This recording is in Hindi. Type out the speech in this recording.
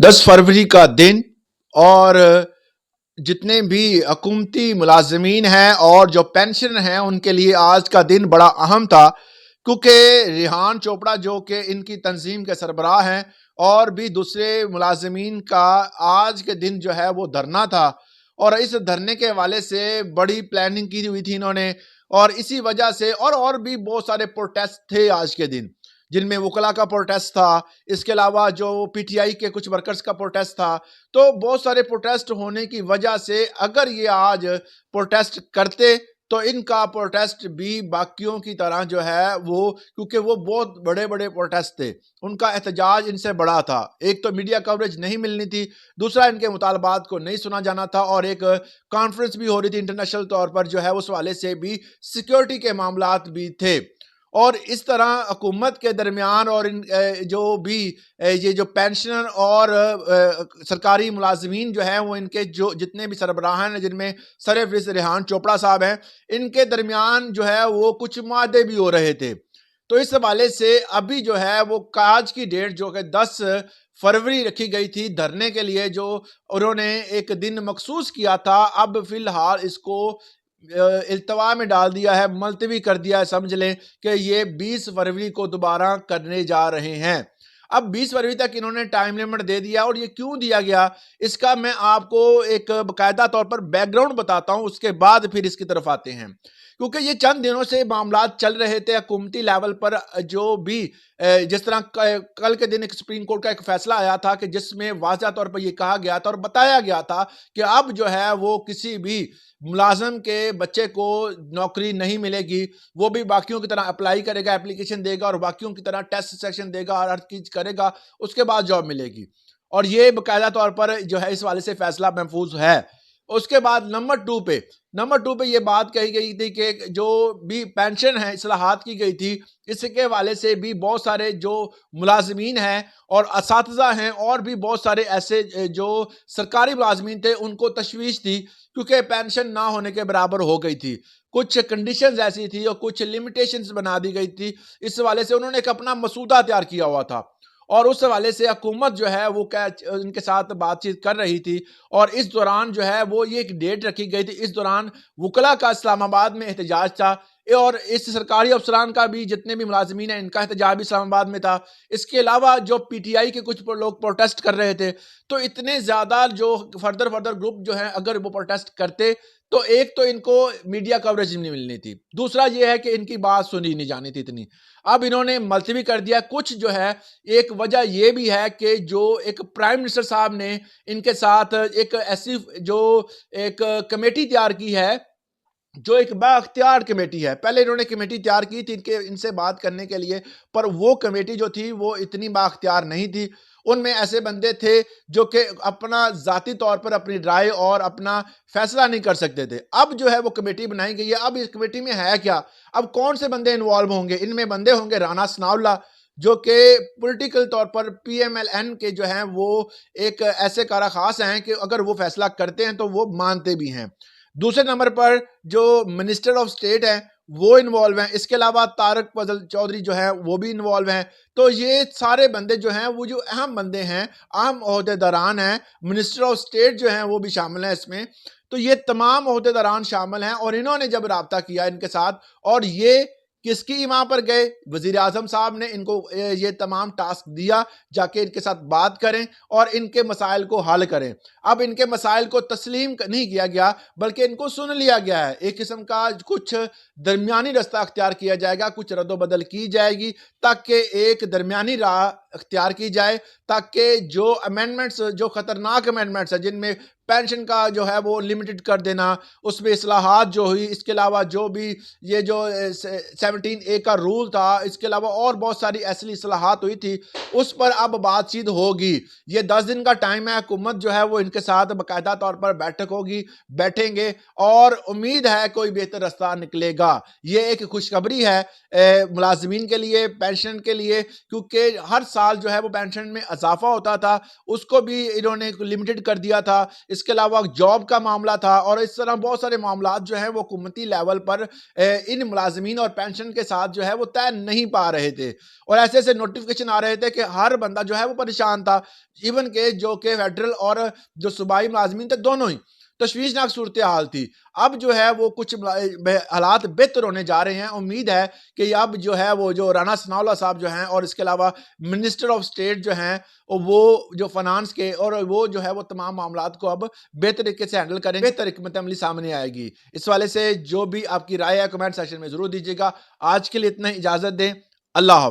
10 फरवरी का दिन और जितने भी हुकूमती मुलाजमीन हैं और जो पेंशन हैं उनके लिए आज का दिन बड़ा अहम था, क्योंकि रिहान चोपड़ा जो कि इनकी तंजीम के सरबराह हैं और भी दूसरे मुलाजमीन का आज के दिन जो है वो धरना था। और इस धरने के हवाले से बड़ी प्लानिंग की हुई थी इन्होंने, और इसी वजह से और भी बहुत सारे प्रोटेस्ट थे आज के दिन, जिनमें वकला का प्रोटेस्ट था, इसके अलावा जो पीटीआई के कुछ वर्कर्स का प्रोटेस्ट था। तो बहुत सारे प्रोटेस्ट होने की वजह से अगर ये आज प्रोटेस्ट करते तो इनका प्रोटेस्ट भी बाकियों की तरह जो है वो, क्योंकि वो बहुत बड़े बड़े प्रोटेस्ट थे, उनका एहतजाज इनसे बड़ा था। एक तो मीडिया कवरेज नहीं मिलनी थी, दूसरा इनके मुतालबात को नहीं सुना जाना था, और एक कॉन्फ्रेंस भी हो रही थी इंटरनेशनल तौर पर जो है, उस वाले से भी सिक्योरिटी के मामलात भी थे। और इस तरह हुकूमत के दरमियान और इन जो भी ये जो पेंशनर और सरकारी मुलाजमीन जो हैं वो इनके जो जितने भी सरबराहान हैं, जिनमें सरफहरिस्त रेहान चोपड़ा साहब हैं, इनके दरमियान जो है वो कुछ मुआहदे भी हो रहे थे। तो इस हवाले से अभी जो है वो आज की डेट जो कि 10 फरवरी रखी गई थी धरने के लिए, जो उन्होंने एक दिन मखसूस किया था, अब फिलहाल इसको इल्तवा में डाल दिया है, मुलतवी कर दिया है। समझ लें कि ये 20 फरवरी को दोबारा करने जा रहे हैं। अब 20 फरवरी तक इन्होंने टाइम लिमिट दे दिया, और ये क्यों दिया गया इसका मैं आपको एक बाकायदा तौर पर बैकग्राउंड बताता हूं, उसके बाद फिर इसकी तरफ आते हैं। क्योंकि ये चंद दिनों से मामला चल रहे थे हुकूमती लेवल पर, जो भी जिस तरह कल के दिन एक सुप्रीम कोर्ट का एक फैसला आया था कि जिसमें वाज़ह तौर पर यह कहा गया था और बताया गया था कि अब जो है वो किसी भी मुलाजम के बच्चे को नौकरी नहीं मिलेगी, वो भी बाकियों की तरह अप्लाई करेगा, एप्लीकेशन देगा और बाकियों की तरह टेस्ट सेक्शन देगा और हर चीज करेगा, उसके बाद जॉब मिलेगी। और ये बाकायदा तौर पर जो है इस वाले से फैसला महफूज है। उसके बाद नंबर 2 पे ये बात कही गई थी कि जो भी पेंशन है इस्लाहात की गई थी, इसके हवाले से भी बहुत सारे जो मुलाजमीन हैं और असातिज़ा हैं और भी बहुत सारे ऐसे जो सरकारी मुलाजमीन थे, उनको तशवीश थी, क्योंकि पेंशन ना होने के बराबर हो गई थी। कुछ कंडीशंस ऐसी थी और कुछ लिमिटेशंस बना दी गई थी। इस हवाले से उन्होंने एक अपना मसूदा तैयार किया हुआ था, और उस हवाले से हुकूमत जो है वो क्या उनके साथ बातचीत कर रही थी। और इस दौरान जो है वो ये एक डेट रखी गई थी, इस दौरान वकला का इस्लामाबाद में एहतजाज था, और इस सरकारी अफसरान का भी, जितने भी मुलाजमीन हैं, इनका एहतजाज भी इस्लामाबाद में था। इसके अलावा जो पीटीआई के कुछ लोग प्रोटेस्ट कर रहे थे। तो इतने ज्यादा जो फर्दर ग्रुप जो है, अगर वो प्रोटेस्ट करते तो एक तो इनको मीडिया कवरेज नहीं मिलनी थी, दूसरा ये है कि इनकी बात सुनी नहीं जानी थी इतनी। अब इन्होंने मुलतवी कर दिया। कुछ जो है, एक वजह यह भी है कि जो एक प्राइम मिनिस्टर साहब ने इनके साथ एक ऐसी जो एक कमेटी तैयार की है, जो एक बाख्तियार कमेटी है। पहले इन्होंने कमेटी तैयार की थी इनके इनसे बात करने के लिए, पर वो कमेटी जो थी वो इतनी बाख्तियार नहीं थी। उनमें ऐसे बंदे थे जो कि अपना जाती तौर पर अपनी राय और अपना फैसला नहीं कर सकते थे। अब जो है वो कमेटी बनाई गई है। अब इस कमेटी में है क्या, अब कौन से बंदे इन्वॉल्व होंगे? इनमें बंदे होंगे राना सनाउल्लाह, जो कि पॉलिटिकल तौर पर पीएमएलएन के जो हैं वो एक ऐसे कारा खास हैं कि अगर वो फैसला करते हैं तो वो मानते भी हैं। दूसरे नंबर पर जो मिनिस्टर ऑफ स्टेट है वो इन्वॉल्व हैं। इसके अलावा तारक फजल चौधरी जो है वो भी इन्वॉल्व हैं। तो ये सारे बंदे जो हैं वो जो अहम बंदे हैं, अहम ओहदेदारान हैं, मिनिस्टर ऑफ स्टेट जो हैं वो भी शामिल हैं इसमें। तो ये तमाम ओहदेदारान शामिल हैं, और इन्होंने जब राब्ता किया इनके साथ, और ये किसकी वहां पर गए, वजीर आजम साहब ने इनको ये तमाम टास्क दिया, जाके इनके साथ बात करें और इनके मसाइल को हल करें। अब इनके मसाइल को तस्लीम नहीं किया गया, बल्कि इनको सुन लिया गया है। एक किस्म का कुछ दरमियानी रास्ता अख्तियार किया जाएगा, कुछ रद्दोबदल की जाएगी, ताकि एक दरमियानी राह अख्तियार की जाए, ताकि जो अमेंडमेंट्स, जो खतरनाक अमेंडमेंट्स है, जिनमें पेंशन का जो है वो लिमिटेड कर देना, उसमें इस्लाहात जो हुई, इसके अलावा जो भी ये जो 17A का रूल था, इसके अलावा और बहुत सारी ऐसी इस्लाहात हुई थी, उस पर अब बातचीत होगी। ये 10 दिन का टाइम है। हुकूमत जो है वो इनके साथ बाकायदा तौर पर बैठक होगी, बैठेंगे, और उम्मीद है कोई बेहतर रास्ता निकलेगा। ये एक खुशखबरी है मुलाजमीन के लिए, पेंशन के लिए, क्योंकि हर साल साल जो है वो पेंशन में इजाफा होता था, उसको भी इन्होंने लिमिटेड कर दिया था। इसके अलावा जॉब का मामला था और इस तरह बहुत सारे मामलात जो हैं वो हुकूमती लेवल पर इन मुलाजमीन और पेंशन के साथ जो है वो तय नहीं पा रहे थे और ऐसे-ऐसे नोटिफिकेशन आ रहे थे कि हर बंदा जो है वो परेशान था। इवन के जो कि फेडरल और जो सूबाई मुलाजमीन थे दोनों ही तशवीशनाक सूरत हाल थी। अब जो है वो कुछ हालात बेहतर होने जा रहे हैं। उम्मीद है कि अब जो है वो जो राना सनाउल्लाह साहब जो हैं और इसके अलावा मिनिस्टर ऑफ स्टेट जो हैं वो जो फाइनेंस के और वो जो है वो तमाम मामलात को अब बेहतर तरीके से हैंडल करेंगे, बेहतर हिकमत अमली सामने आएगी। इस वाले से जो भी आपकी राय है कमेंट सेक्शन में ज़रूर दीजिएगा। आज के लिए इतना ही, इजाज़त दें। अल्लाह हाफ़िज़।